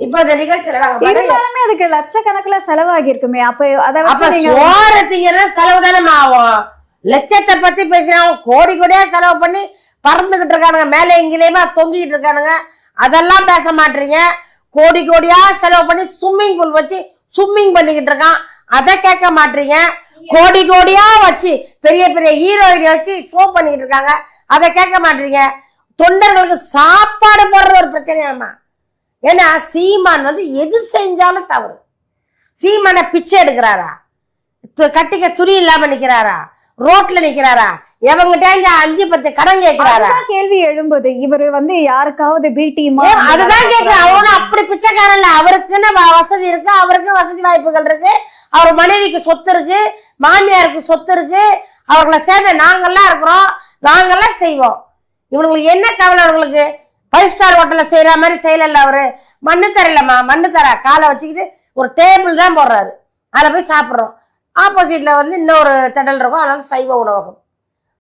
இப்ப இந்த நிகழ்ச்சியில இருந்தாலுமே அதுக்கு லட்சக்கணக்குல செலவாகி இருக்குமே. அப்ப சோறத்திங்கிற செலவு தானே ஆகும். லட்சத்தை பத்தி பேசினா கோடி கோடியா செலவு பண்ணி பறந்துகிட்டு இருக்கானுங்க, மேலே எங்கேயுமா தொங்கிட்டு இருக்கானுங்க. அதெல்லாம் பேச மாட்டீங்க. கோடி கோடியா செலவு பண்ணி ஸ்விம்மிங் பூல் வச்சு ஸ்விம்மிங் பண்ணிக்கிட்டு இருக்கான், அதை கேட்க மாட்டீங்க. கோடி கோடியா வச்சு பெரிய பெரிய ஹீரோயினை வச்சு ஷோ பண்ணிக்கிட்டு இருக்காங்க, அதை கேட்க மாட்டீங்க. தொண்டர்களுக்கு சாப்பாடு போடுறது ஒரு பிரச்சனையாமா. ஏன்னா சீமான் எது செஞ்சாலும் தவறு. சீமான பிச்சை எடுக்கிறாரா, கட்டிக்க துணி இல்லாம நிக்கிறாரா, ரோட்ல நிக்கிறாரா, எவங்கிட்ட 5-10 கடன் கேட்கிறாரா? கேள்வி எழும்புது. இவரு யாருக்காவது பீட்டிமா அதுதான் கேட்கிறேன். அவனும் அப்படி பிச்சைக்காரன் இல்ல. அவருக்குன்னு வசதி இருக்கு, அவருக்கு வசதி வாய்ப்புகள் இருக்கு, அவர் மனைவிக்கு சொத்து இருக்கு, மாமியாருக்கு சொத்து இருக்கு, அவர்களை சேர்ந்த நாங்கெல்லாம் இருக்கிறோம், நாங்கெல்லாம் செய்வோம். இவங்களுக்கு என்ன கவலை? அவங்களுக்கு 5 ஸ்டார் ஹோட்டல்ல செய்யற மாதிரி செய்யல. அவரு மண்ணு தரலம்மா, மண்ணு தர காலை வச்சுக்கிட்டு ஒரு டேபிள் தான் போடுறாரு, அதில் போய் சாப்பிட்றோம். ஆப்போசிட்ல இன்னொரு திடல் இருக்கும், அதாவது சைவ உணவகம்.